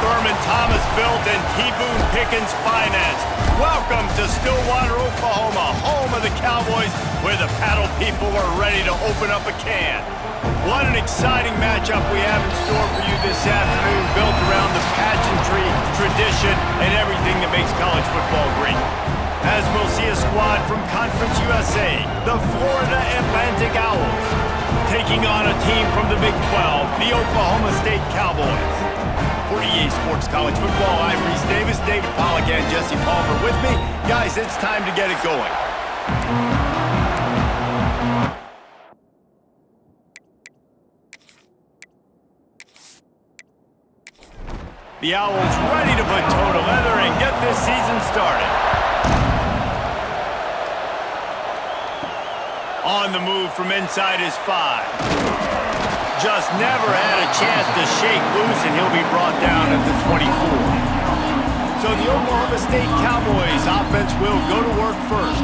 Thurman Thomas built and T. Boone Pickens financed. Welcome to Stillwater, Oklahoma, home of the Cowboys, where the paddle people are ready to open up a can. What an exciting matchup we have in store for you this afternoon, built around the pageantry, tradition, and everything that makes college football great. As we'll see a squad from Conference USA, the Florida Atlantic Owls, taking on a team from the Big 12, the Oklahoma State Cowboys. For EA Sports College Football, I'm Reese Davis, David Pollack, and Jesse Palmer with me. Guys, it's time to get it going. The Owls ready to put toe to leather and get this season started. On the move from inside his 5. Just never had a chance to shake loose, and he'll be brought down at the 24. So the Oklahoma State Cowboys offense will go to work first.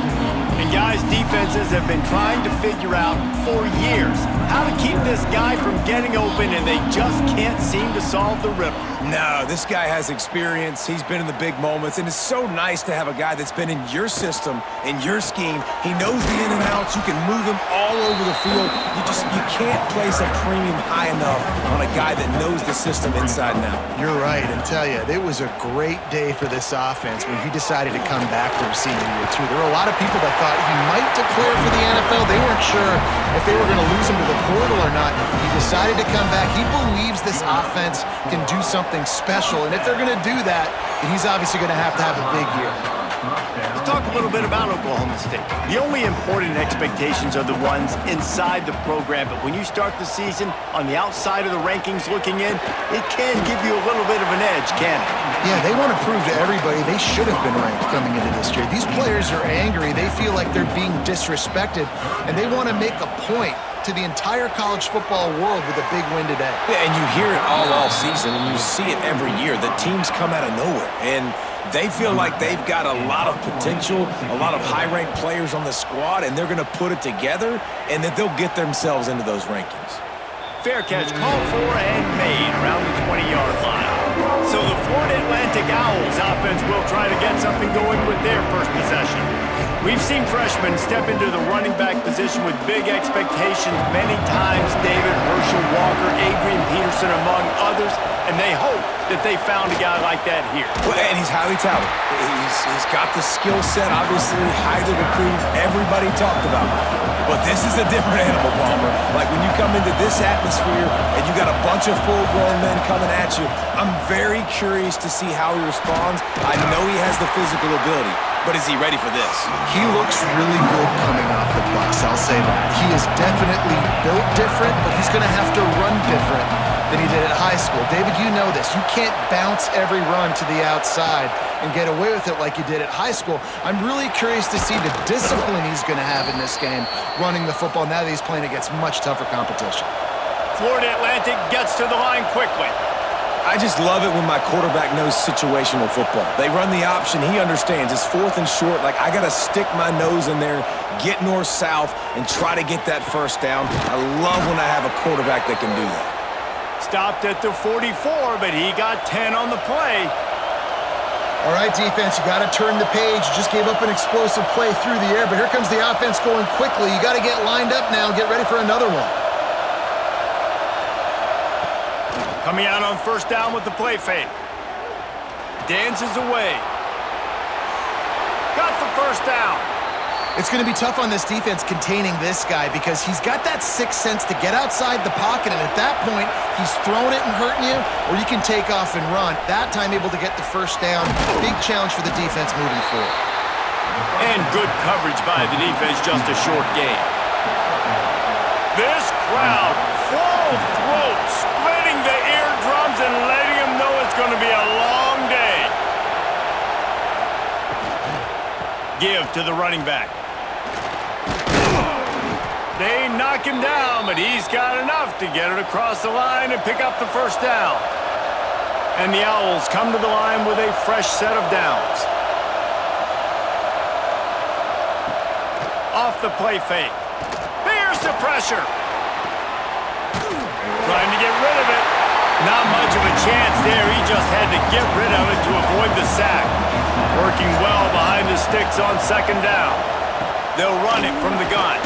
And guys, defenses have been trying to figure out for years how to keep this guy from getting open, and they just can't seem to solve the riddle. No, this guy has experience. He's been in the big moments, and it's so nice to have a guy that's been in your system, in your scheme. He knows the in and outs. You can move him all over the field. You can't place a premium high enough on a guy that knows the system inside and out. You're right, and tell you, it was a great day for this offense when he decided to come back for his senior year, too. There were a lot of people that thought he might declare for the NFL. They weren't sure if they were going to lose him to the portal or not. He decided to come back. He believes this offense can do something special, and if they're going to do that, then he's obviously going to have a big year. Let's talk a little bit about Oklahoma State. The only important expectations are the ones inside the program, but when you start the season on the outside of the rankings looking in, it can give you a little bit of an edge, can it? Yeah, they want to prove to everybody they should have been ranked coming into this year. These players are angry. They feel like they're being disrespected, and they want to make a point to the entire college football world with a big win today. Yeah, and you hear it all season, and you see it every year. The teams come out of nowhere, and they feel like they've got a lot of potential, a lot of high-ranked players on the squad, and they're going to put it together, and that they'll get themselves into those rankings. Fair catch called for and made around the 20-yard line. So the Florida Atlantic Owls offense will try to get something going with their first possession. We've seen freshmen step into the running back position with big expectations many times. David, Herschel Walker, Adrian Peterson, among others, and they hope that they found a guy like that here. Well, and he's highly touted. He's got the skill set, obviously, highly recruited. Everybody talked about him. But this is a different animal, Palmer. Like when you come into this atmosphere and you got a bunch of full-grown men coming at you, I'm very curious to see how he responds. I know he has the physical ability, but is he ready for this? He looks really good coming off the bus, I'll say that. He is definitely built different, but he's going to have to run different than he did at high school. David, you know this. You can't bounce every run to the outside and get away with it like you did at high school. I'm really curious to see the discipline he's going to have in this game running the football now that he's playing against much tougher competition. Florida Atlantic gets to the line quickly. I just love it when my quarterback knows situational football. They run the option. He understands. It's 4th and short. Like, I got to stick my nose in there, get north-south, and try to get that first down. I love when I have a quarterback that can do that. Stopped at the 44, but he got 10 on the play. All right, defense, you got to turn the page. You just gave up an explosive play through the air, but here comes the offense going quickly. You got to get lined up now and get ready for another one. Coming out on first down with the play fake. Dances away. Got the first down. It's going to be tough on this defense containing this guy because he's got that sixth sense to get outside the pocket, and at that point, he's throwing it and hurting you, or you can take off and run. That time able to get the first down. Big challenge for the defense moving forward. And good coverage by the defense, just a short gain. This crowd, full throat, splitting the eardrums and letting them know it's going to be a long day. Give to the running back. They knock him down, but he's got enough to get it across the line and pick up the first down. And the Owls come to the line with a fresh set of downs. Off the play fake. Here's the pressure. Trying to get rid of it. Not much of a chance there. He just had to get rid of it to avoid the sack. Working well behind the sticks on second down. They'll run it from the gun.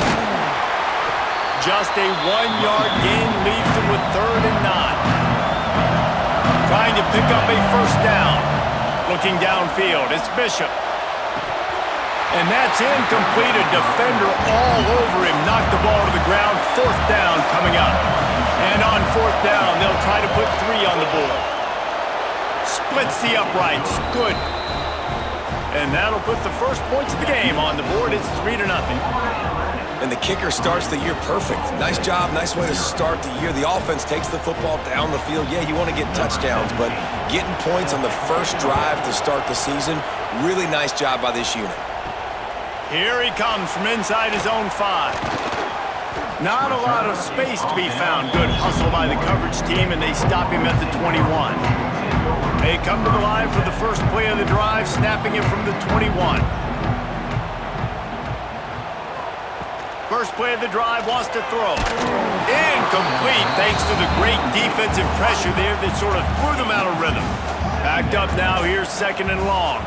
Just a 1-yard gain leaves them with 3rd and 9. Trying to pick up a first down. Looking downfield, it's Bishop. And that's incomplete. A defender all over him. Knocked the ball to the ground. 4th down coming up. And on 4th down, they'll try to put 3 on the board. Splits the uprights. Good. And that'll put the first points of the game on the board. It's 3-0. And the kicker starts the year perfect. Nice job, nice way to start the year. The offense takes the football down the field. Yeah, you want to get touchdowns, but getting points on the first drive to start the season, really nice job by this unit. Here he comes from inside his own 5. Not a lot of space to be found. Good hustle by the coverage team, and they stop him at the 21. They come to the line for the first play of the drive, snapping it from the 21. First play of the drive, wants to throw. Incomplete, thanks to the great defensive pressure there that sort of threw them out of rhythm. Backed up now, here's 2nd and long.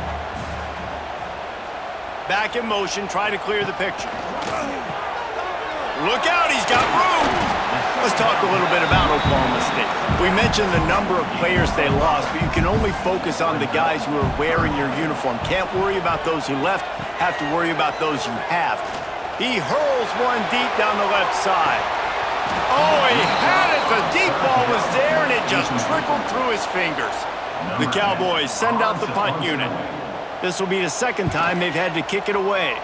Back in motion, try to clear the picture. Look out, he's got room! Let's talk a little bit about Oklahoma State. We mentioned the number of players they lost, but you can only focus on the guys who are wearing your uniform. Can't worry about those who left, have to worry about those you have. He hurls one deep down the left side. Oh, he had it! The deep ball was there, and it just trickled through his fingers. The Cowboys send out the punt unit. This will be the 2nd time they've had to kick it away.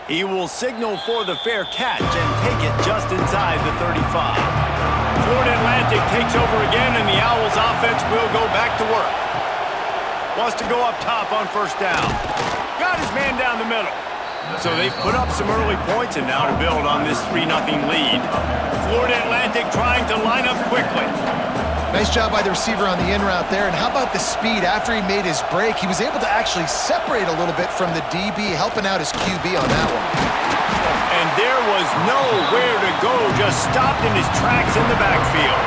He will signal for the fair catch and take it just inside the 35. Florida Atlantic takes over again, and the Owls offense will go back to work. Wants to go up top on 1st down. Got his man down the middle. So they've put up some early points, and now to build on this 3-0 lead. Florida Atlantic trying to line up quickly. Nice job by the receiver on the in route there. And how about the speed? After he made his break, he was able to actually separate a little bit from the DB, helping out his QB on that one. And there was nowhere to go, just stopped in his tracks in the backfield.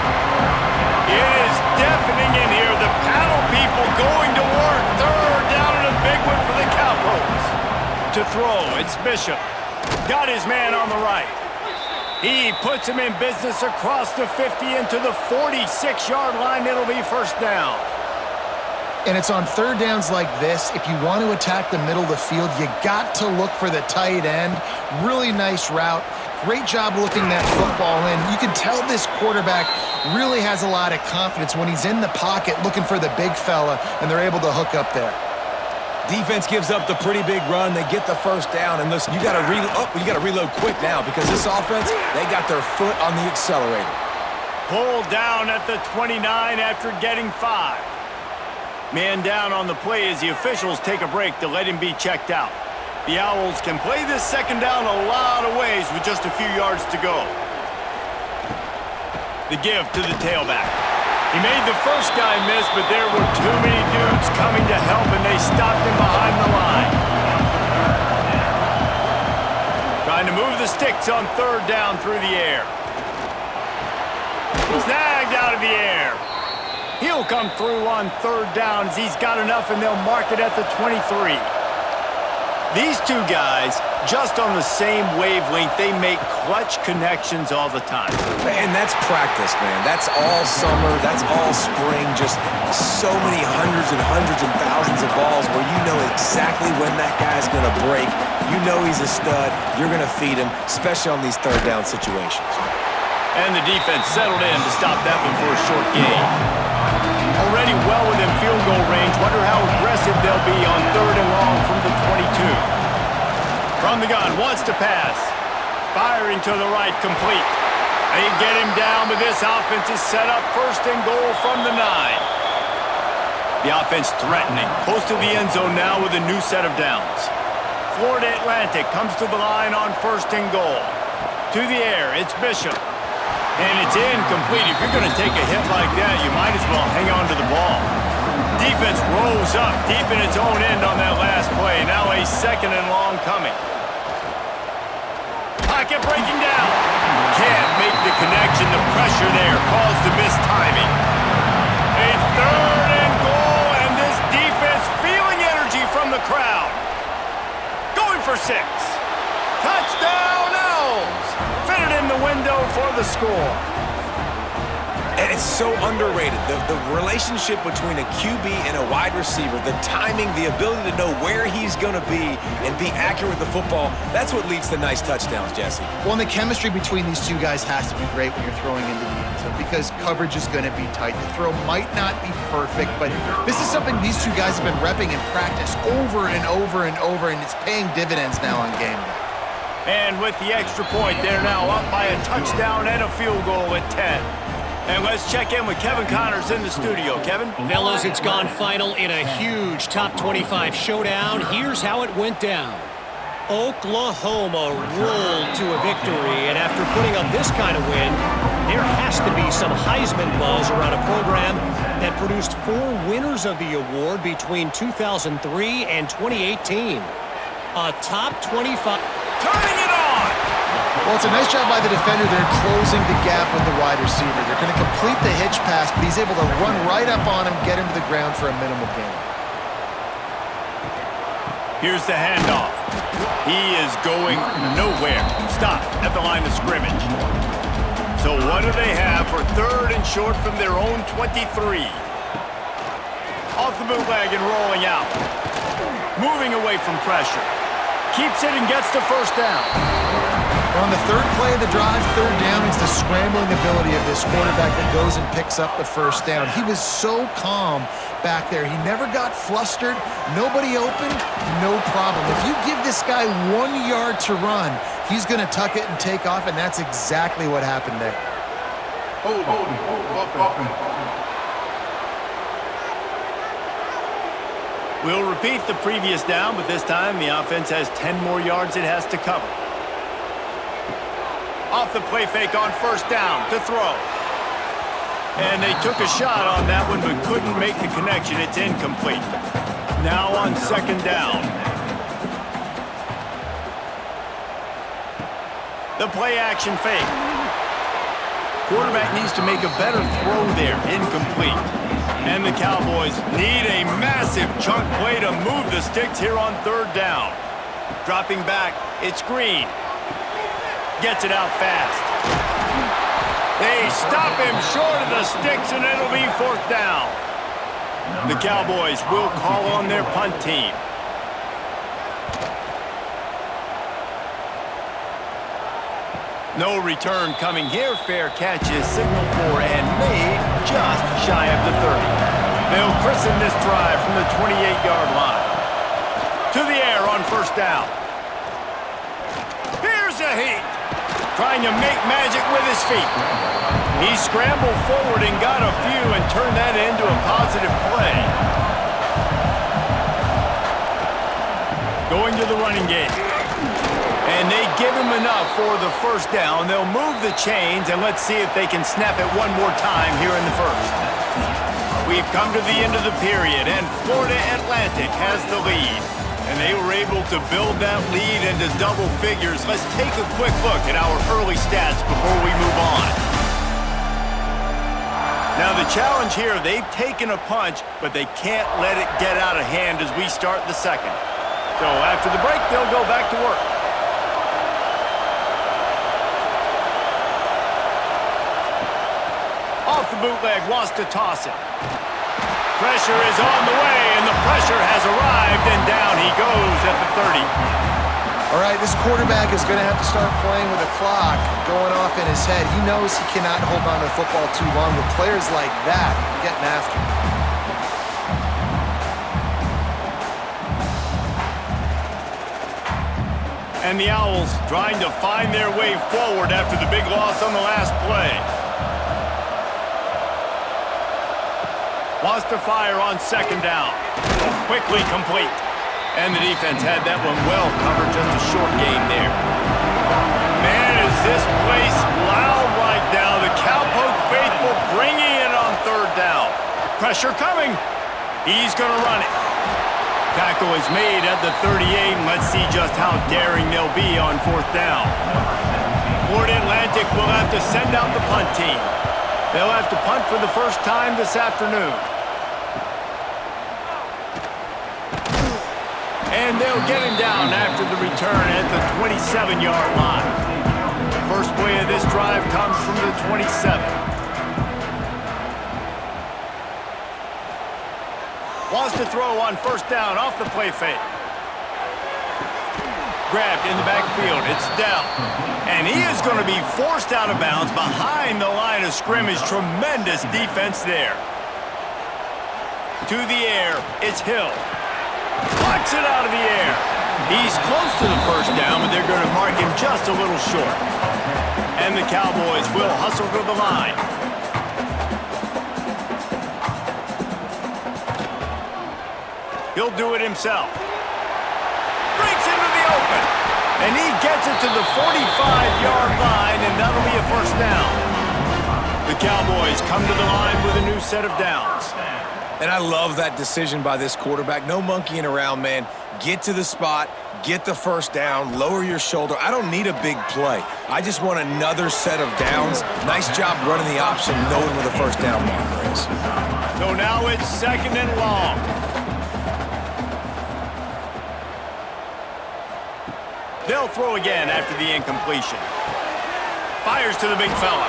It is deafening in here. The paddle people going to work. 3rd down and a big one for the Cowboys. To throw, it's Bishop. Got his man on the right. He puts him in business across the 50 into the 46-yard line. It'll be 1st down. And it's on 3rd downs like this. If you want to attack the middle of the field, you got to look for the tight end. Really nice route. Great job looking that football in. You can tell this quarterback really has a lot of confidence when he's in the pocket looking for the big fella, and they're able to hook up there. Defense gives up the pretty big run. They get the 1st down, and listen, you got to reload quick now because this offense, they got their foot on the accelerator. Pulled down at the 29 after getting 5. Man down on the play as the officials take a break to let him be checked out. The Owls can play this 2nd down a lot of ways with just a few yards to go. The give to the tailback. He made the first guy miss, but there were too many dudes coming to help, and they stopped him behind the line. Trying to move the sticks on 3rd down through the air. Snagged out of the air. He'll come through on 3rd down as he's got enough, and they'll mark it at the 23. These two guys, just on the same wavelength, they make clutch connections all the time. And that's practice, man. That's all summer. That's all spring. Just so many hundreds and thousands of balls where you know exactly when that guy's going to break. You know he's a stud. You're going to feed him, especially on these 3rd down situations. And the defense settled in to stop that one for a short gain. Already well within field goal range. Wonder how aggressive they'll be on 3rd and long from the 22. From the gun, wants to pass. Firing to the right, complete. They get him down, but this offense is set up 1st and goal from the 9. The offense threatening. Close to the end zone now with a new set of downs. Florida Atlantic comes to the line on 1st and goal. To the air, it's Bishop. And it's incomplete. If you're going to take a hit like that, you might as well hang on to the ball. Defense rolls up deep in its own end on that last play. Now a 2nd and long coming. Pocket breaking down. can't make the connection. The pressure there caused the missed timing. A third and goal, and this defense feeling energy from the crowd. Going for 6. Touchdown, Owls! Fitted in the window for the score. And it's so underrated. The relationship between a QB and a wide receiver, the timing, the ability to know where he's going to be and be accurate with the football, that's what leads to nice touchdowns, Jesse. Well, and the chemistry between these two guys has to be great when you're throwing into the end zone because coverage is going to be tight. The throw might not be perfect, but this is something these two guys have been repping in practice over and over and over, and it's paying dividends now on game day. And with the extra point, they're now up by a touchdown and a field goal at 10. And let's check in with Kevin Connors in the studio. Kevin? Fellas, it's gone final in a huge top 25 showdown. Here's how it went down. Oklahoma rolled to a victory, and after putting up this kind of win, there has to be some Heisman buzz around a program that produced 4 winners of the award between 2003 and 2018. A top 25... Turning it on! Well, it's a nice job by the defender there closing the gap with the wide receiver. They're going to complete the hitch pass, but he's able to run right up on him, get him to the ground for a minimal gain. Here's the handoff. He is going nowhere. Stop at the line of scrimmage. So what do they have for 3rd and short from their own 23? Off the bootleg and rolling out. Moving away from pressure. Keeps it and gets the first down. On the 3rd play of the drive, 3rd down, is the scrambling ability of this quarterback that goes and picks up the first down. He was so calm back there. He never got flustered. Nobody open, no problem. If you give this guy 1 yard to run, he's going to tuck it and take off, and that's exactly what happened there. We'll repeat the previous down, but this time the offense has 10 more yards it has to cover. Off the play fake on first down to throw. And they took a shot on that one but couldn't make the connection. It's incomplete. Now on 2nd down. The play action fake. Quarterback needs to make a better throw there. Incomplete. And the Cowboys need a massive chunk play to move the sticks here on 3rd down. Dropping back, it's Green. Gets it out fast. They stop him short of the sticks, and it'll be 4th down. The Cowboys will call on their punt team. No return coming here. Fair catch is signaled for and made just shy of the 30. They'll christen this drive from the 28-yard line. To the air on 1st down. Here's a heat. Trying to make magic with his feet. He scrambled forward and got a few and turned that into a positive play. Going to the running game. And they give him enough for the 1st down. They'll move the chains, and let's see if they can snap it one more time here in the 1st. We've come to the end of the period, and Florida Atlantic has the lead. And they were able to build that lead into double figures. Let's take a quick look at our early stats before we move on. Now the challenge here, they've taken a punch, but they can't let it get out of hand as we start the 2nd. So after the break, they'll go back to work. Off the bootleg, wants to toss it. Pressure is on the way, and the pressure has arrived, and down he goes at the 30. All right, this quarterback is going to have to start playing with a clock going off in his head. He knows he cannot hold on to the football too long with players like that getting after him. And the Owls trying to find their way forward after the big loss on the last play. Wants to fire on 2nd down. Quickly complete. And the defense had that one well covered, just a short game there. Man, is this place loud right now. The Cowpoke faithful bringing it on 3rd down. Pressure coming. He's going to run it. Tackle is made at the 38, and let's see just how daring they'll be on 4th down. Florida Atlantic will have to send out the punt team. They'll have to punt for the first time this afternoon. And they'll get him down after the return at the 27-yard line. First play of this drive comes from the 27. Wants to throw on first down off the play fake. Grabbed in the backfield. It's Dell. And he is going to be forced out of bounds behind the line of scrimmage. Tremendous defense there. To the air. It's Hill. Puts it out of the air. He's close to the first down, but they're going to mark him just a little short. And the Cowboys will hustle to the line. He'll do it himself. Breaks into the open. And he gets it to the 45-yard line, and that'll be a first down. The Cowboys come to the line with a new set of downs. And I love that decision by this quarterback. No monkeying around, man. Get to the spot, get the first down, lower your shoulder. I don't need a big play. I just want another set of downs. Nice job running the option, knowing where the first down marker is. So now it's 2nd and long. They'll throw again after the incompletion. Fires to the big fella.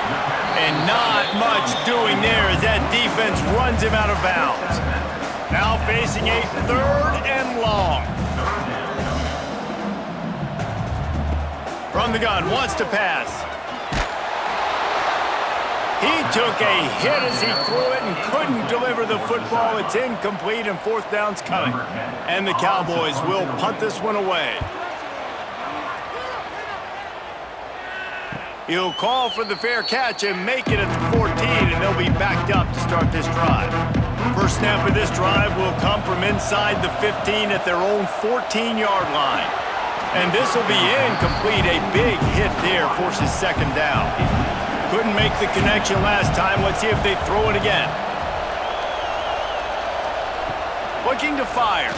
And not much doing there as that defense runs him out of bounds. Now facing a 3rd and long. From the gun, wants to pass. He took a hit as he threw it and couldn't deliver the football. It's incomplete and 4th down's coming. And the Cowboys will punt this one away. He'll call for the fair catch and make it at the 14, and they'll be backed up to start this drive. First snap of this drive will come from inside the 15 at their own 14-yard line. And this will be incomplete. A big hit there forces 2nd down. Couldn't make the connection last time. Let's see if they throw it again. Looking to fire.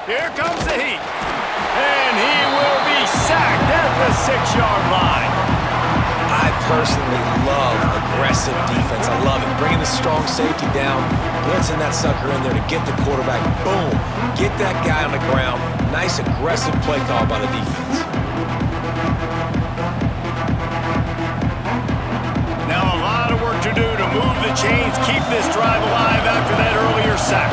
Here comes the heat. And he will be sacked at the 6-yard line. I personally love aggressive defense. I love it. Bringing the strong safety down, blitzing that sucker in there to get the quarterback. Boom. Get that guy on the ground. Nice aggressive play call by the defense. Now a lot of work to do to move the chains, keep this drive alive after that earlier sack.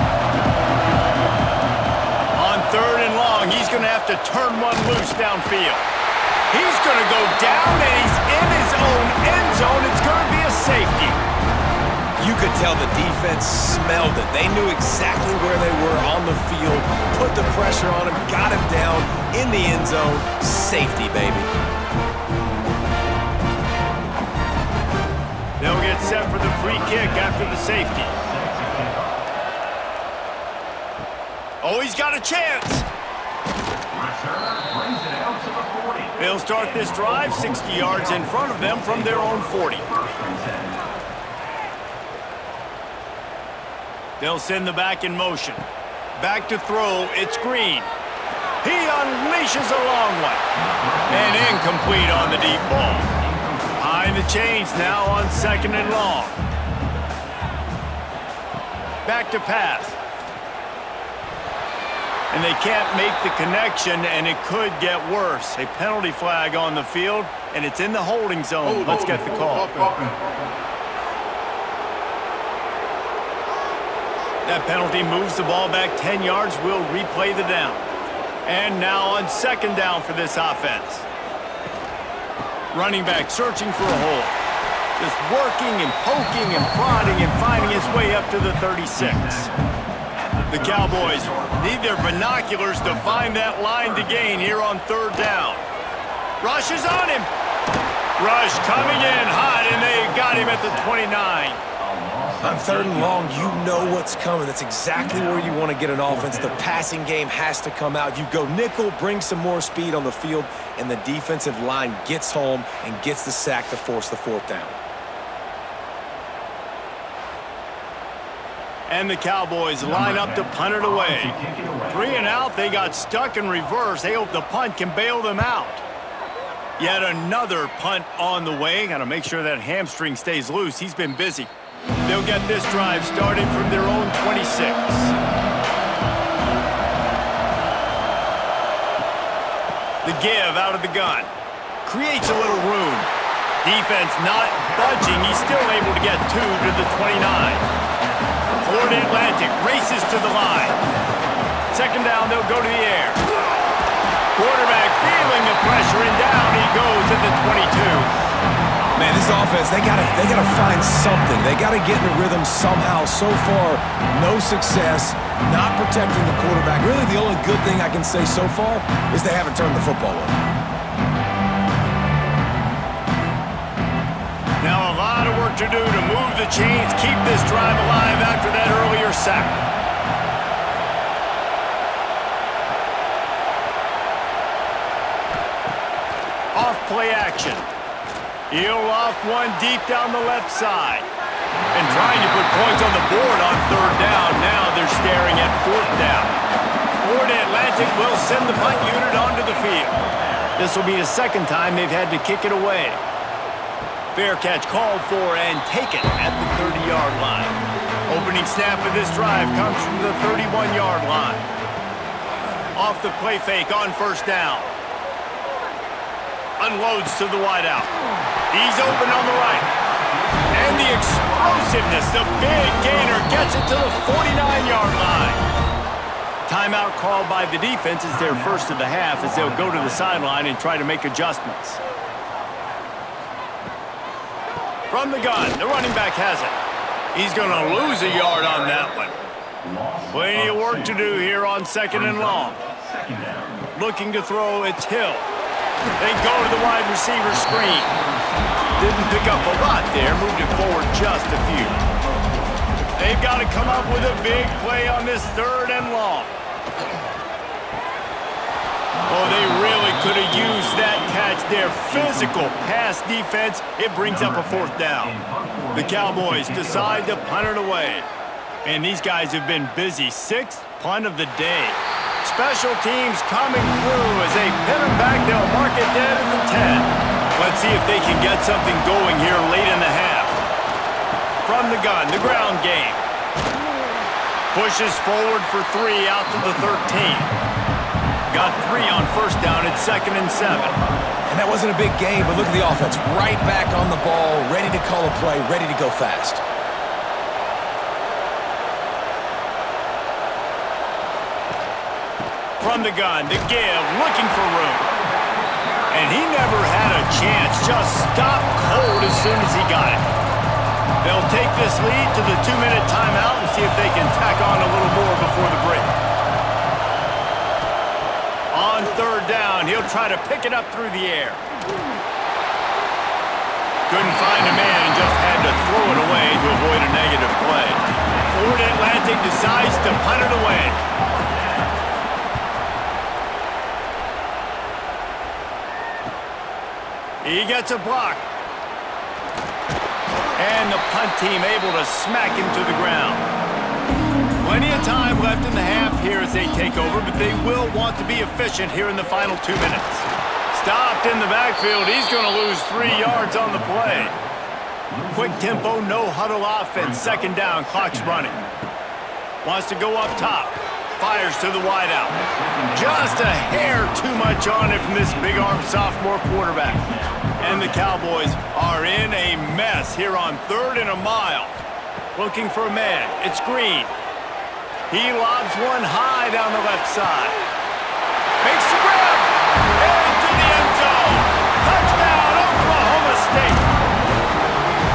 On 3rd and long, he's going to have to turn one loose downfield. He's going to go down, and he's in his own end zone. It's going to be a safety. You could tell the defense smelled it. They knew exactly where they were on the field, put the pressure on him, got him down in the end zone. Safety, baby. They'll get set for the free kick after the safety. Oh, he's got a chance. They'll start this drive 60 yards in front of them from their own 40. They'll send the back in motion. Back to throw, it's Green. He unleashes a long one. And incomplete on the deep ball. Behind the chains now on 2nd and long. Back to pass. And they can't make the connection, and it could get worse. A penalty flag on the field, and it's in the holding zone. Let's get the call. That penalty moves the ball back 10 yards. We'll replay the down. And now on 2nd down for this offense. Running back searching for a hole. Just working and poking and prodding and finding his way up to the 36. The Cowboys need their binoculars to find that line to gain here on 3rd down. Rush is on him. Rush coming in hot, and they got him at the 29. On 3rd and long, you know what's coming. That's exactly where you want to get an offense. The passing game has to come out. You go nickel, bring some more speed on the field, and the defensive line gets home and gets the sack to force the 4th down. And the Cowboys line up to punt it away. 3 and out, they got stuck in reverse. They hope the punt can bail them out. Yet another punt on the way. Got to make sure that hamstring stays loose. He's been busy. They'll get this drive started from their own 26. The give out of the gun. Creates a little room. Defense not budging. He's still able to get 2 to the 29. Florida Atlantic races to the line. Second down, they'll go to the air. Quarterback feeling the pressure, and down he goes at the 22. Man, this offense, they gotta find something. They gotta get in a rhythm somehow. So far, no success, not protecting the quarterback. Really, the only good thing I can say so far is they haven't turned the football over. Now a lot of work to do to move the chains, keep this drive alive after that earlier sack. Off play action. He'll loft one deep down the left side. And trying to put points on the board on third down. Now they're staring at fourth down. Florida Atlantic will send the punt unit onto the field. This will be the second time they've had to kick it away. Fair catch called for and taken at the 30-yard line. Opening snap of this drive comes from the 31-yard line. Off the play fake on first down. Unloads to the wideout. He's open on the right. And the explosiveness, the big gainer gets it to the 49-yard line. Timeout called by the defense is their first of the half as they'll go to the sideline and try to make adjustments. From the gun, the running back has it. He's going to lose a yard on that one. Plenty of work to do here on second and long. Looking to throw, it's Hill. They go to the wide receiver screen. Didn't pick up a lot there, moved it forward just a few. They've got to come up with a big play on this third and long. Oh, they really could have used that catch there. Physical pass defense. It brings up a fourth down. The Cowboys decide to punt it away. And these guys have been busy. 6th punt of the day. Special teams coming through as they pin them back. They'll mark it dead at the 10. Let's see if they can get something going here late in the half. From the gun, the ground game. Pushes forward for 3 out to the 13. Got 3 on first down at 2nd and 7. And that wasn't a big gain, but look at the offense. Right back on the ball, ready to call a play, ready to go fast. From the gun, the give, looking for room. And he never had a chance, just stopped cold as soon as he got it. They'll take this lead to the 2-minute timeout and see if they can tack on a little more before the break. On third down, he'll try to pick it up through the air. Couldn't find a man and just had to throw it away to avoid a negative play. Florida Atlantic decides to punt it away. He gets a block. And the punt team able to smack him to the ground. Plenty of time left in the half here as they take over, but they will want to be efficient here in the final 2 minutes. Stopped in the backfield. He's going to lose 3 yards on the play. Quick tempo, no huddle offense. Second down, clock's running. Wants to go up top. Fires to the wideout. Just a hair too much on it from this big-arm sophomore quarterback. And the Cowboys are in a mess here on 3rd and a mile. Looking for a man. It's Green. He lobs one high down the left side. Makes the grab. Into the end zone. Touchdown, Oklahoma State.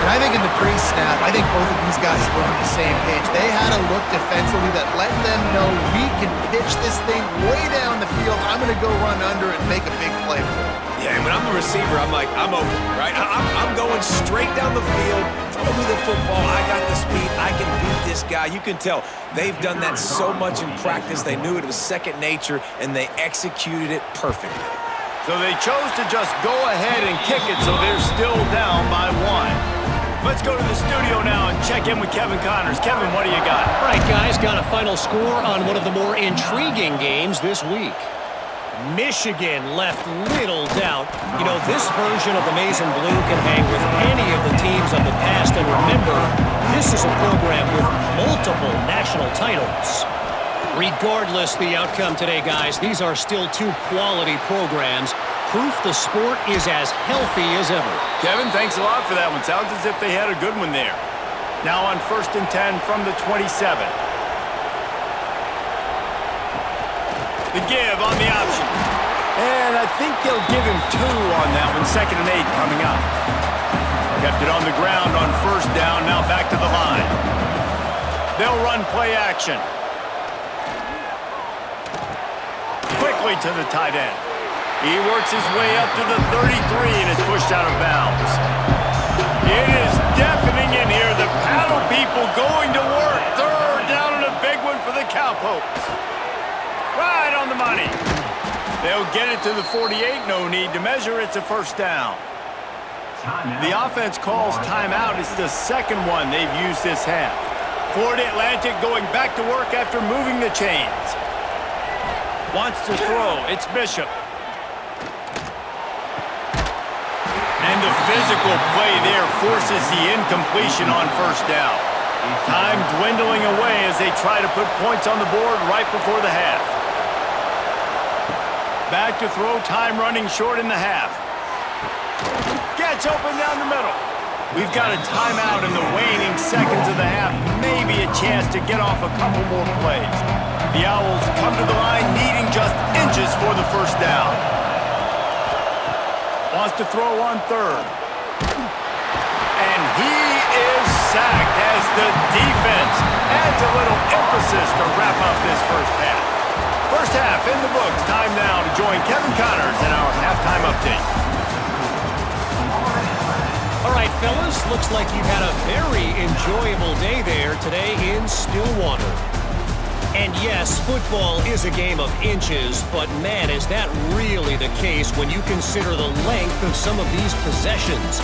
And I think in the pre-snap, I think both of these guys were on the same page. They had a look defensively that let them know we can pitch this thing way down the field. I'm going to go run under and make a big play for it. Yeah, and when I'm a receiver, I'm like, I'm open, right? I'm going straight down the field. Throw me the football. I got the speed. I can beat this guy. You can tell they've done that so much in practice. They knew it was second nature, and they executed it perfectly. So they chose to just go ahead and kick it, so they're still down by 1. Let's go to the studio now and check in with Kevin Connors. Kevin, what do you got? All right, guys, got a final score on one of the more intriguing games this week. Michigan left little doubt. You know, this version of the maize and blue can hang with any of the teams of the past. And remember, this is a program with multiple national titles. Regardless the outcome today, guys, these are still two quality programs. Proof the sport is as healthy as ever. Kevin, thanks a lot for that one. Sounds as if they had a good one there. Now on 1st and 10 from the 27. The give on the option. And I think they'll give him 2 on that one. 2nd and 8 coming up. Kept it on the ground on 1st down. Now back to the line. They'll run play action. Quickly to the tight end. He works his way up to the 33 and is pushed out of bounds. It is deafening in here. The paddle people going to work. 3rd down and a big one for the Cowboys. Right on the money. They'll get it to the 48. No need to measure. It's a 1st down. The offense calls timeout. It's the 2nd one they've used this half. Florida Atlantic going back to work after moving the chains. Wants to throw. It's Bishop. And the physical play there forces the incompletion on 1st down. Time dwindling away as they try to put points on the board right before the half. Back to throw, time running short in the half. Gets open down the middle. We've got a timeout in the waning seconds of the half. Maybe a chance to get off a couple more plays. The Owls come to the line needing just inches for the 1st down. Wants to throw on 3rd. And he is sacked as the defense adds a little emphasis to wrap up this 1st half. 1st half in the books. Time now to join Kevin Connors in our halftime update. All right, fellas, looks like you've had a very enjoyable day there today in Stillwater. And yes, football is a game of inches, but man, is that really the case when you consider the length of some of these possessions.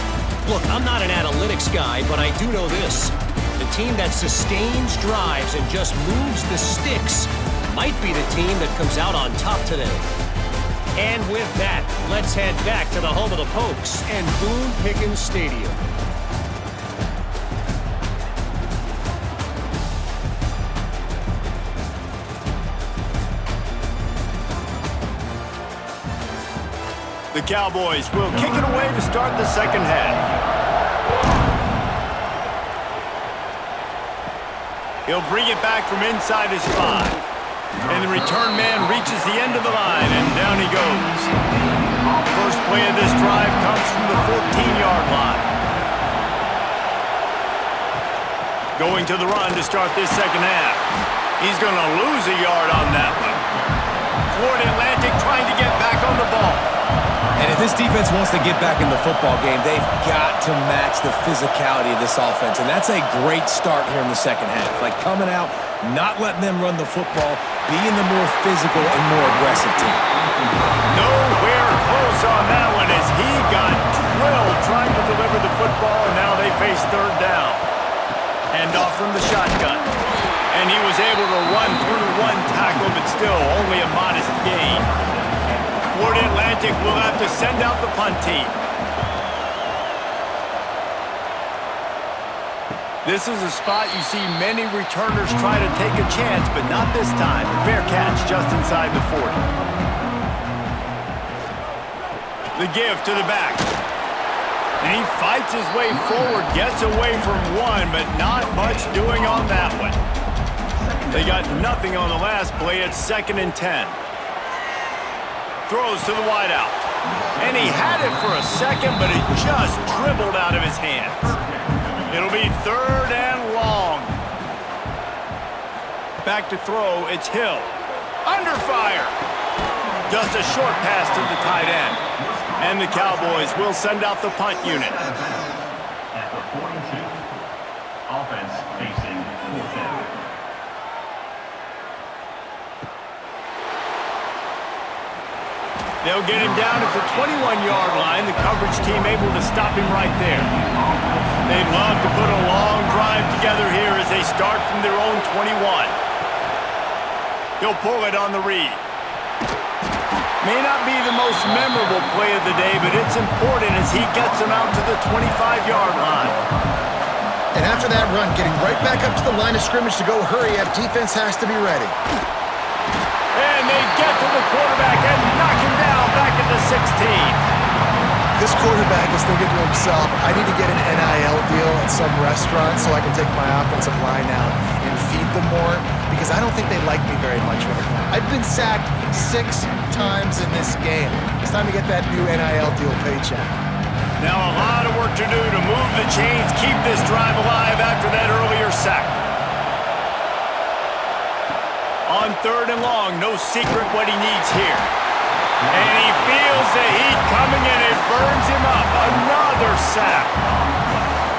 Look, I'm not an analytics guy, but I do know this. The team that sustains drives and just moves the sticks might be the team that comes out on top today. And with that, let's head back to the home of the Pokes and Boone Pickens Stadium. The Cowboys will kick it away to start the 2nd half. He'll bring it back from inside his 5. And the return man reaches the end of the line, and down he goes. First play of this drive comes from the 14-yard line. Going to the run to start this 2nd half. He's going to lose a yard on that one. Florida Atlantic trying to get back on the ball. And if this defense wants to get back in the football game, they've got to match the physicality of this offense. And that's a great start here in the 2nd half. Like coming out, not letting them run the football, being the more physical and more aggressive team. Nowhere close on that one as he got drilled trying to deliver the football, and now they face 3rd down. Hand off from the shotgun. And he was able to run through one tackle, but still only a modest gain. Florida Atlantic will have to send out the punt team. This is a spot you see many returners try to take a chance, but not this time. Fair catch just inside the 40. The give to the back. And he fights his way forward, gets away from one, but not much doing on that one. They got nothing on the last play. It's 2nd and 10. Throws to the wideout. And he had it for a second, but it just dribbled out of his hands. It'll be 3rd and long. Back to throw, it's Hill. Under fire. Just a short pass to the tight end. And the Cowboys will send out the punt unit. At the 42, offense facing 4th. They'll get him down at the 21-yard line. The coverage team able to stop him right there. They'd love to put a long drive together here as they start from their own 21. He'll pull it on the read. May not be the most memorable play of the day, but it's important as he gets them out to the 25-yard line. And after that run, getting right back up to the line of scrimmage to go hurry up, defense has to be ready. And they get to the quarterback and knock him down back at the 16. This quarterback is thinking to himself, I need to get an NIL deal at some restaurant so I can take my offensive line out and feed them more, because I don't think they like me very much right now. I've been sacked 6 times in this game. It's time to get that new NIL deal paycheck. Now a lot of work to do to move the chains, keep this drive alive after that earlier sack. On 3rd and long, no secret what he needs here. And he feels the heat coming and it burns him up. Another sack.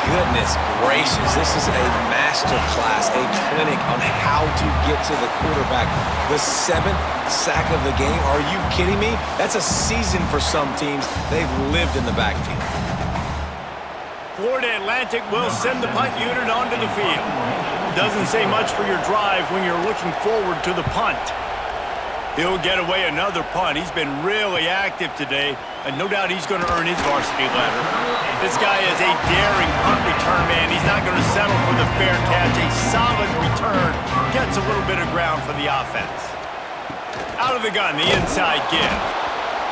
Goodness gracious, this is a master class, a clinic on how to get to the quarterback. The 7th sack of the game, are you kidding me? That's a season for some teams. They've lived in the backfield. Florida Atlantic will send the punt unit onto the field. Doesn't say much for your drive when you're looking forward to the punt. He'll get away another punt. He's been really active today, and no doubt he's going to earn his varsity letter. This guy is a daring punt return man. He's not going to settle for the fair catch. A solid return gets a little bit of ground for the offense. Out of the gun, the inside give.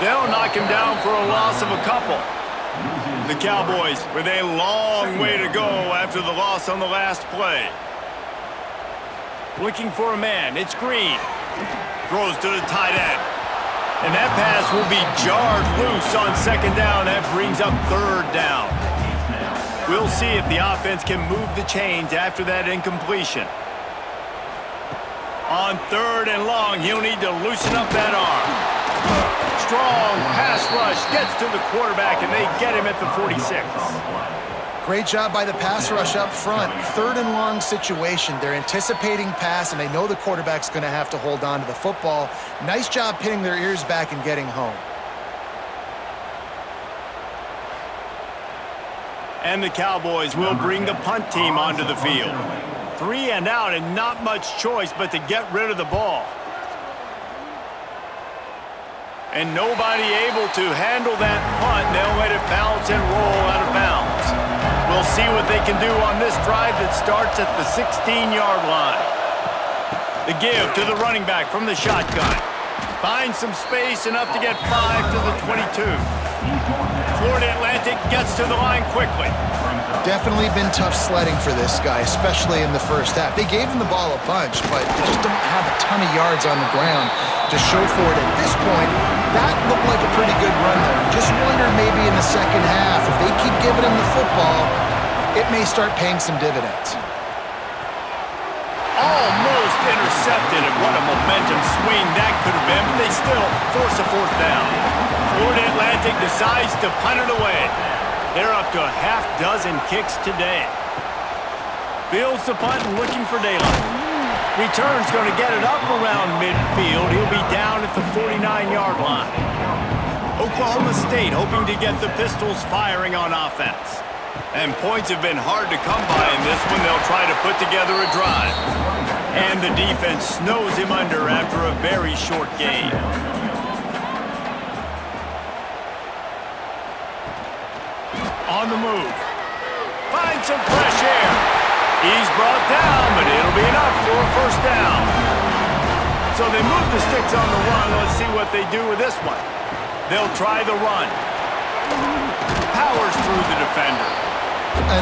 They'll knock him down for a loss of a couple. The Cowboys with a long way to go after the loss on the last play. Looking for a man. It's Green. Throws to the tight end. And that pass will be jarred loose on 2nd down. That brings up 3rd down. We'll see if the offense can move the chains after that incompletion. On 3rd and long, he'll need to loosen up that arm. Strong pass rush gets to the quarterback, and they get him at the 46. Great job by the pass rush up front. 3rd and long situation. They're anticipating pass, and they know the quarterback's going to have to hold on to the football. Nice job pinning their ears back and getting home. And the Cowboys will bring the punt team onto the field. 3 and out, and not much choice but to get rid of the ball. And nobody able to handle that punt. They'll let it bounce and roll out of bounds. We'll see what they can do on this drive that starts at the 16-yard line. The give to the running back from the shotgun. Finds some space, enough to get 5 to the 22. Florida Atlantic gets to the line quickly. Definitely been tough sledding for this guy, especially in the first half. They gave him the ball a bunch, but they just don't have a ton of yards on the ground to show for it. At this point, that looked like a pretty good run there. Just wonder maybe in the second half, if they keep giving him the football, it may start paying some dividends. Almost intercepted, and what a momentum swing that could have been, but they still force a 4th down. Florida Atlantic decides to punt it away. They're up to a half-dozen kicks today. Fields the punt and looking for daylight. Return's going to get it up around midfield. He'll be down at the 49-yard line. Oklahoma State hoping to get the Pistols firing on offense. And points have been hard to come by in this one. They'll try to put together a drive. And the defense snows him under after a very short game. On the move. Finds some fresh air. He's brought down, but it'll be enough for a 1st down. So they move the sticks on the run. Let's see what they do with this one. They'll try the run. Powers through the defender.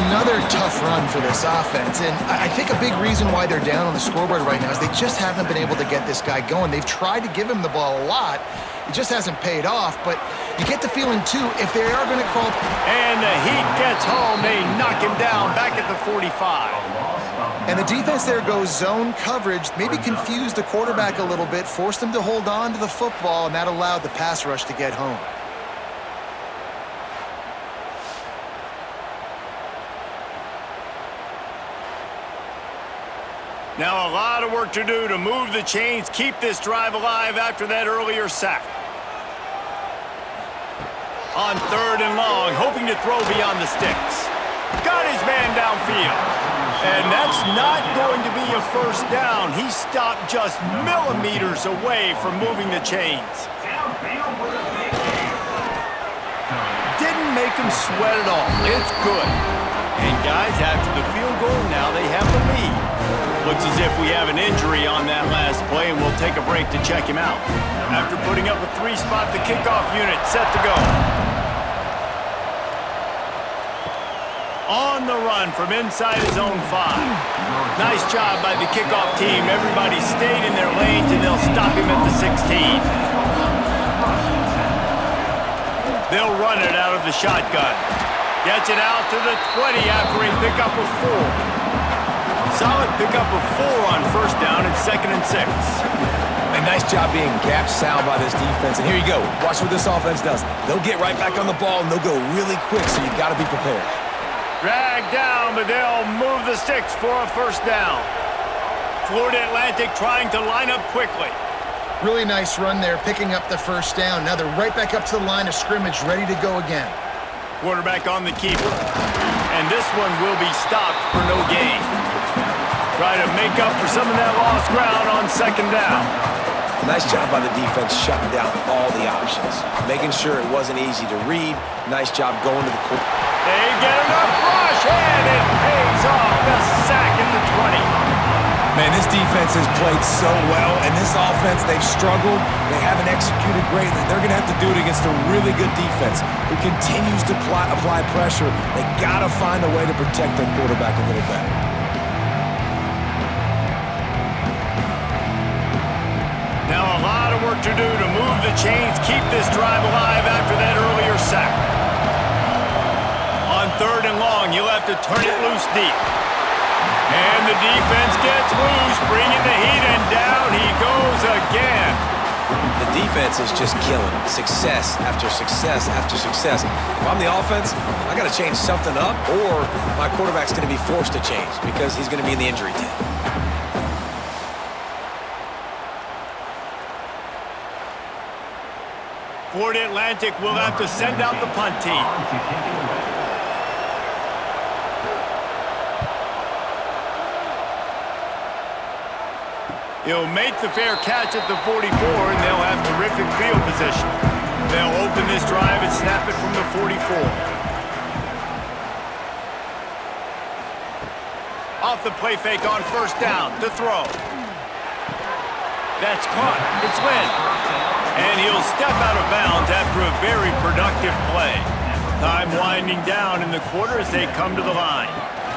Another tough run for this offense, and I think a big reason why they're down on the scoreboard right now is they just haven't been able to get this guy going. They've tried to give him the ball a lot. It just hasn't paid off, but you get the feeling, too, if they are going to crawl. And the heat gets home. They knock him down back at the 45. And the defense there goes zone coverage, maybe confused the quarterback a little bit, forced him to hold on to the football, and that allowed the pass rush to get home. Now a lot of work to do to move the chains, keep this drive alive after that earlier sack. On 3rd and long, hoping to throw beyond the sticks. Got his man downfield. And that's not going to be a 1st down. He stopped just millimeters away from moving the chains. downfield with a big hit. Didn't make him sweat at all. It's good. And guys, after the field goal, now they have the lead. Looks as if we have an injury on that last play, and we'll take a break to check him out. After putting up a 3-spot, the kickoff unit set to go. On the run from inside his own 5. Nice job by the kickoff team. Everybody stayed in their lanes, and they'll stop him at the 16. They'll run it out of the shotgun. Gets it out to the 20 after a pickup of 4. Solid pickup of 4 on first down and 2nd and 6. A nice job being gap sound by this defense. And here you go. Watch what this offense does. They'll get right back on the ball, and they'll go really quick, so you've got to be prepared. Dragged down, but they'll move the sticks for a first down. Florida Atlantic trying to line up quickly. Really nice run there, picking up the first down. Now they're right back up to the line of scrimmage, ready to go again. Quarterback on the keeper. And this one will be stopped for no gain. Try to make up for some of that lost ground on 2nd down. Nice job by the defense shutting down all the options, making sure it wasn't easy to read. Nice job going to the quarter. They get enough rush, and it pays off. The sack at the 20. Man, this defense has played so well, and this offense, they've struggled. They haven't executed great. They're going to have to do it against a really good defense who continues to apply pressure. They got to find a way to protect their quarterback a little better. Now a lot of work to do to move the chains, keep this drive alive after that earlier sack. On 3rd and long, you'll have to turn it loose deep. And the defense gets loose, bringing the heat, and down he goes again. The defense is just killing it. Success after success after success. If I'm the offense, I got to change something up, or my quarterback's going to be forced to change because he's going to be in the injury tent. Florida Atlantic will have to send out the punt team. He'll make the fair catch at the 44, and they'll have terrific field position. They'll open this drive and snap it from the 44. Off the play fake on first down to throw. That's caught. It's Lynn. And he'll step out of bounds after a very productive play. Time winding down in the quarter as they come to the line.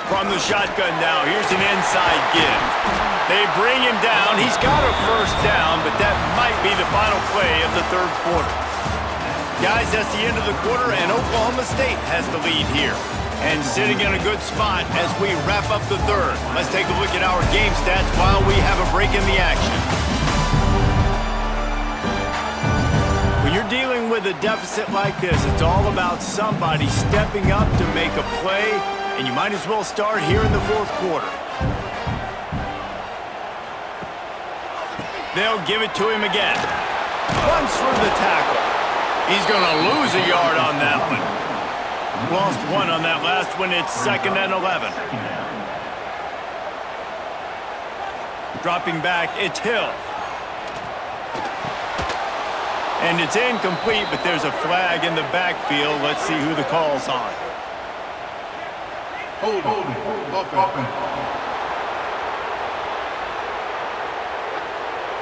From the shotgun now, here's an inside give. They bring him down. He's got a first down, but that might be the final play of the 3rd quarter. Guys, that's the end of the quarter, and Oklahoma State has the lead here. And sitting in a good spot as we wrap up the 3rd. Let's take a look at our game stats while we have a break in the action. When you're dealing with a deficit like this, it's all about somebody stepping up to make a play, and you might as well start here in the 4th quarter. They'll give it to him again. Runs through the tackle. He's going to lose a yard on that one. Lost 1 on that last one. It's 2nd and 11. Dropping back, it's Hill. And it's incomplete, but there's a flag in the backfield. Let's see who the call's on.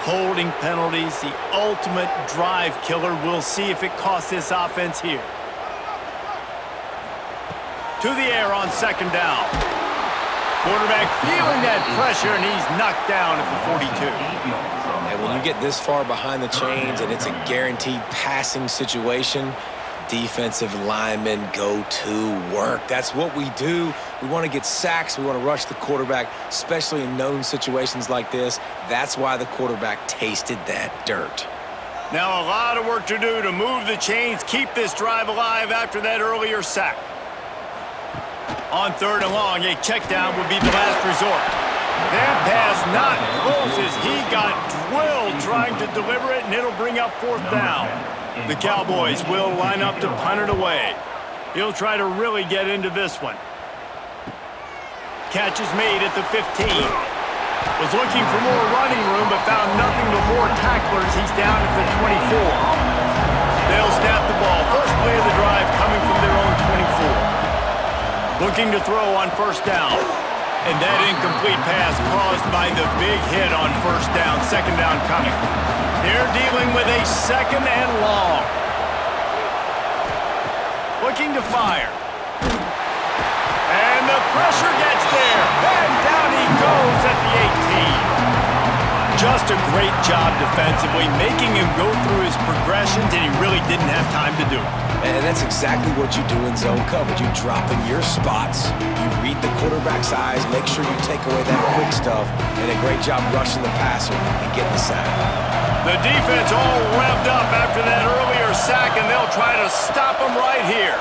Holding penalties, the ultimate drive killer. We'll see if it costs this offense here. To the air on 2nd down. Quarterback feeling that pressure, and he's knocked down at the 42. And when you get this far behind the chains and it's a guaranteed passing situation, defensive linemen go to work. That's what we do. We want to get sacks. We want to rush the quarterback, especially in known situations like this. That's why the quarterback tasted that dirt. Now a lot of work to do to move the chains, keep this drive alive after that earlier sack. On 3rd and long, a check down would be the last resort. That pass not close as he got drilled trying to deliver it, and it'll bring up 4th down. The Cowboys will line up to punt it away. He'll try to really get into this one. Catch is made at the 15. Was looking for more running room, but found nothing but more tacklers. He's down at the 24. Looking to throw on first down. And that incomplete pass caused by the big hit on first down, second down coming. They're dealing with a second and long. Looking to fire. And the pressure gets there. And down he goes at the 18. Just a great job defensively, making him go through his progressions, and he really didn't have time to do it. And that's exactly what you do in zone coverage. You drop in your spots, you read the quarterback's eyes, make sure you take away that quick stuff, and a great job rushing the passer and getting the sack. The defense all revved up after that earlier sack, and they'll try to stop him right here.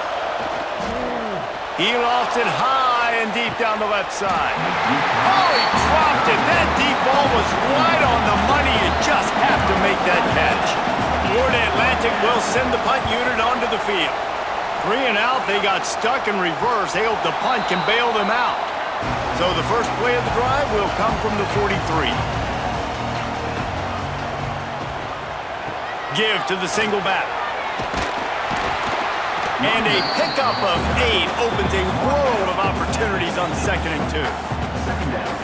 He lost it high and deep down the left side. Oh, he dropped it. That deep ball was right on the money. You just have to make that catch. Florida Atlantic will send the punt unit onto the field. 3 and out, they got stuck in reverse. They hope the punt can bail them out. So the first play of the drive will come from the 43. Give to the single back. And a pickup of 8 opens a world of opportunities on 2nd and 2.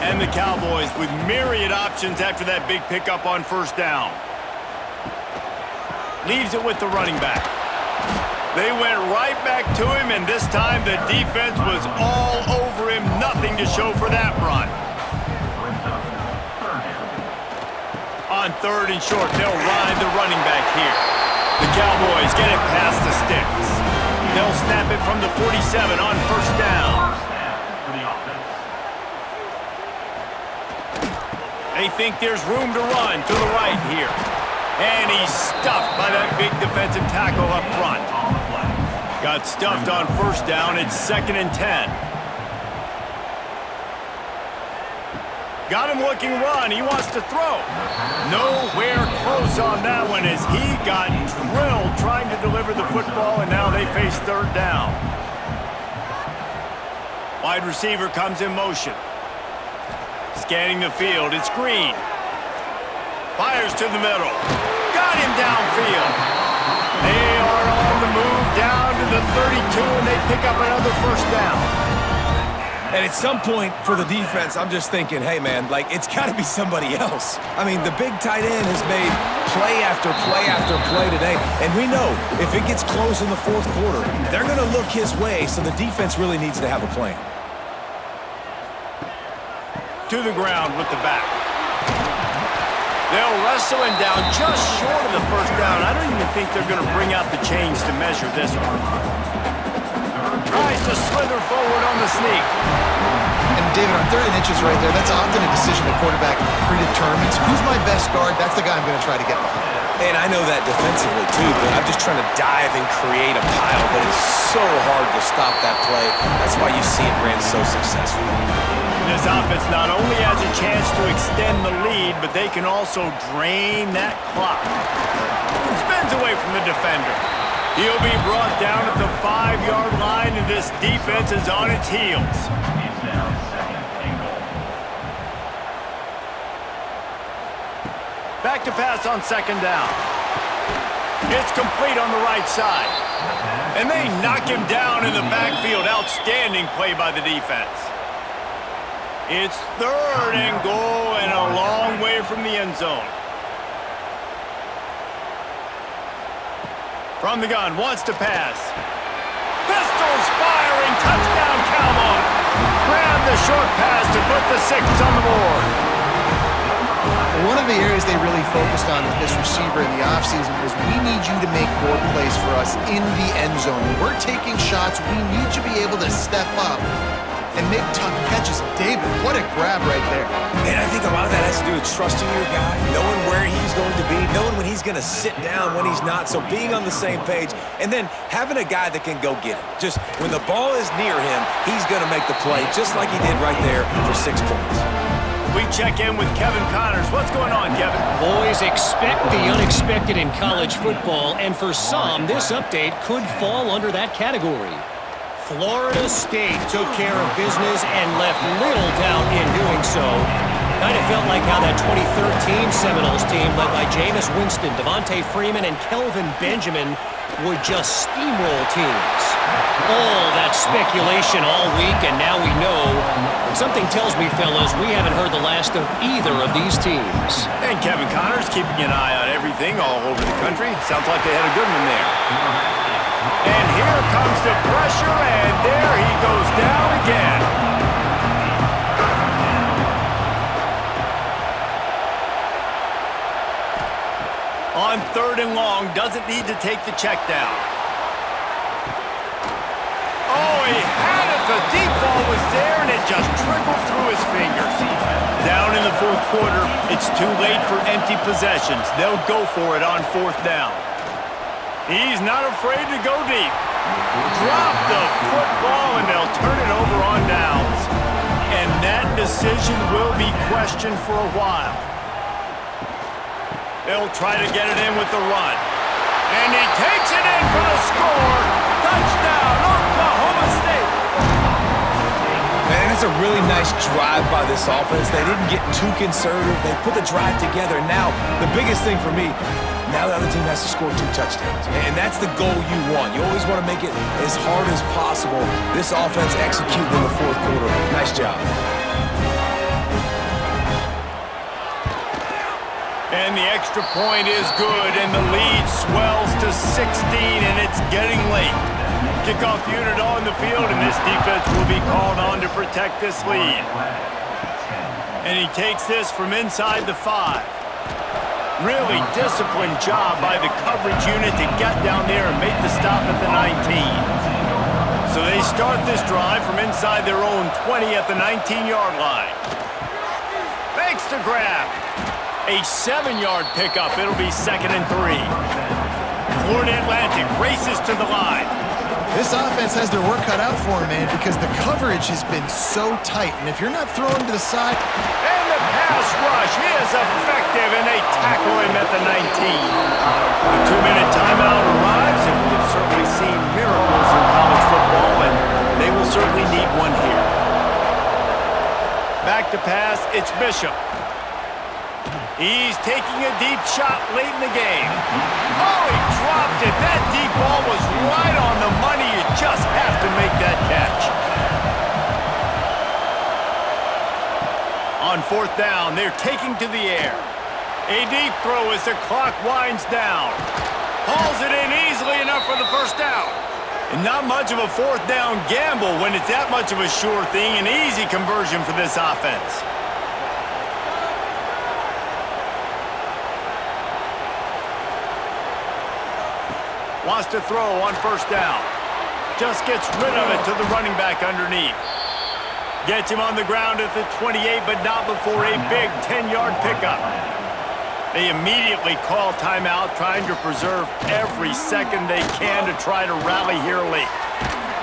And the Cowboys with myriad options after that big pickup on first down. Leaves it with the running back. They went right back to him, and this time the defense was all over him. Nothing to show for that run. On 3rd and short, they'll ride the running back here. The Cowboys get it past the sticks. They'll snap it from the 47 on first down. They think there's room to run to the right here. And he's stuffed by that big defensive tackle up front. Got stuffed on first down. It's 2nd and 10. Got him looking run. He wants to throw. Nowhere close on that one as he got drilled trying to deliver the football, and now they face 3rd down. Wide receiver comes in motion. Scanning the field. It's Green. Fires to the middle. Got him downfield. They are on the move down to the 32, and they pick up another first down. And at some point for the defense, I'm just thinking, hey, man, like, it's got to be somebody else. I mean, the big tight end has made play after play after play today. And we know if it gets close in the 4th quarter, they're going to look his way, so the defense really needs to have a plan. To the ground with the back. They'll wrestle him down just short of the first down. I don't even think they're going to bring out the chains to measure this one. Tries to slither forward on the sneak. And David, on 30 inches right there, that's often a decision the quarterback predetermines. Who's my best guard? That's the guy I'm going to try to get behind. And I know that defensively, too, but I'm just trying to dive and create a pile, but it's so hard to stop that play. That's why you see it ran so successfully. This offense not only has a chance to extend the lead, but they can also drain that clock. Spins away from the defender. He'll be brought down at the 5-yard line, and this defense is on its heels. Back to pass on 2nd down. It's complete on the right side. And they knock him down in the backfield. Outstanding play by the defense. It's 3rd and goal and a long way from the end zone. From the gun, wants to pass. Pistols firing, touchdown Cowboys. Grab the short pass to put the 6 on the board. One of the areas they really focused on with this receiver in the offseason was we need you to make more plays for us in the end zone. When we're taking shots, we need you to be able to step up and make tough catches. David, what a grab right there. And I think a lot of that has to do with trusting your guy, knowing where he's going to be, knowing when he's going to sit down, when he's not, so being on the same page, and then having a guy that can go get it. Just when the ball is near him, he's going to make the play, just like he did right there for 6 points. We check in with Kevin Connors. What's going on, Kevin? Boys, expect the unexpected in college football, and for some, this update could fall under that category. Florida State took care of business and left little doubt in doing so. Kind of felt like how that 2013 Seminoles team led by Jameis Winston, Devontae Freeman, and Kelvin Benjamin would just steamroll teams. All that speculation all week, and now we know. Something tells me, fellas, we haven't heard the last of either of these teams. And Kevin Connor's keeping an eye on everything all over the country. Sounds like they had a good one there. And here comes the pressure, and there he goes down again. On 3rd and long, doesn't need to take the check down. Oh, he had it. The deep ball was there, and it just trickled through his fingers. Down in the 4th quarter, it's too late for empty possessions. They'll go for it on 4th down. He's not afraid to go deep. Drop the football, and they'll turn it over on downs. And that decision will be questioned for a while. They'll try to get it in with the run. And he takes it in for the score. Touchdown, Oklahoma State. Man, it's a really nice drive by this offense. They didn't get too conservative. They put the drive together. Now, the biggest thing for me, now the other team has to score 2 touchdowns. And that's the goal you want. You always want to make it as hard as possible. This offense executed in the 4th quarter. Nice job. And the extra point is good, and the lead swells to 16, and it's getting late. Kickoff unit on the field, and this defense will be called on to protect this lead. And he takes this from inside the 5. Really disciplined job by the coverage unit to get down there and make the stop at the 19. So they start this drive from inside their own 20 at the 19-yard line. Makes the grab. A 7-yard pickup. It'll be 2nd and 3. Florida Atlantic races to the line. This offense has their work cut out for them, man, because the coverage has been so tight. And if you're not throwing to the side... And the pass rush is effective, and they tackle him at the 19. A 2-minute timeout arrives, and we've certainly seen miracles in college football, and they will certainly need one here. Back to pass, it's Bishop. He's taking a deep shot late in the game. Oh, he dropped it. That deep ball was right on the money. You just have to make that catch. On 4th down, they're taking to the air. A deep throw as the clock winds down. Hauls it in easily enough for the 1st down. And not much of a 4th down gamble when it's that much of a sure thing. An easy conversion for this offense. Wants to throw on 1st down. Just gets rid of it to the running back underneath. Gets him on the ground at the 28, but not before a big 10-yard pickup. They immediately call timeout, trying to preserve every second they can to try to rally here late.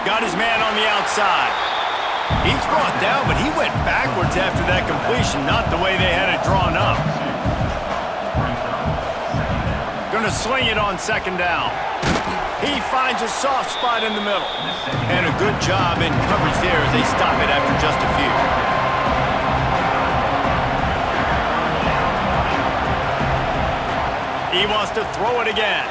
Got his man on the outside. He's brought down, but he went backwards after that completion, not the way they had it drawn up. Gonna sling it on 2nd down. He finds a soft spot in the middle. And a good job in coverage there as they stop it after just a few. He wants to throw it again.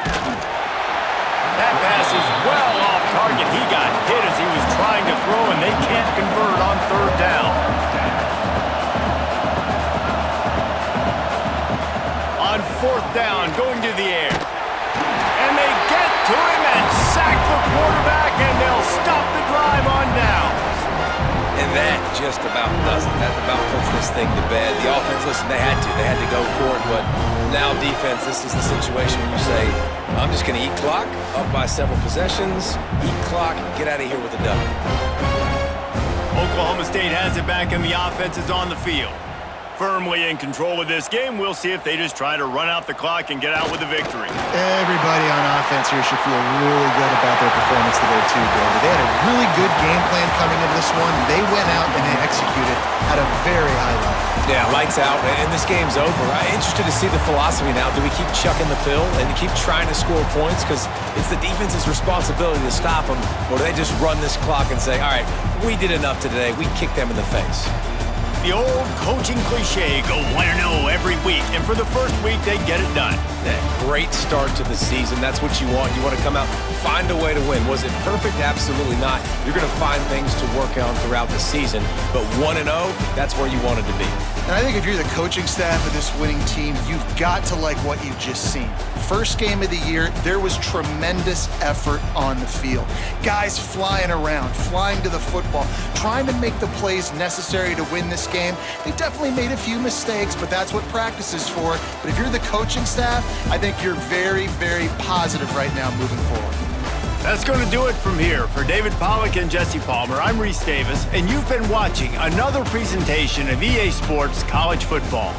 That pass is well off target. He got hit as he was trying to throw, and they can't convert on 3rd down. On 4th down, going to the air. And they get to him and sack the quarterback, and they'll stop the drive on downs. And that just about does it. That about puts this thing to bed. The offense, listen, they had to go for it, but now defense, this is the situation where you say, I'm just going to eat clock, up by several possessions, eat clock, get out of here with a W. Oklahoma State has it back, and the offense is on the field. Firmly in control of this game. We'll see if they just try to run out the clock and get out with a victory. Everybody on offense here should feel really good about their performance today, too, David. They had a really good game plan coming into this one. They went out and they executed at a very high level. Yeah, lights out, and this game's over. I'm interested to see the philosophy now. Do we keep chucking the pill and keep trying to score points? Because it's the defense's responsibility to stop them. Or do they just run this clock and say, all right, we did enough today. We kicked them in the face. The old coaching cliche, go 1-0 every week, and for the first week, they get it done. That great start to the season. That's what you want. You want to come out, find a way to win. Was it perfect? Absolutely not. You're going to find things to work on throughout the season, but 1-0, that's where you wanted to be. And I think if you're the coaching staff of this winning team, you've got to like what you've just seen. First game of the year, there was tremendous effort on the field. Guys flying around, flying to the football, trying to make the plays necessary to win this game. They definitely made a few mistakes, but that's what practice is for. But if you're the coaching staff, I think you're very, very positive right now moving forward. That's going to do it from here. For David Pollack and Jesse Palmer, I'm Reese Davis, and you've been watching another presentation of EA Sports College Football.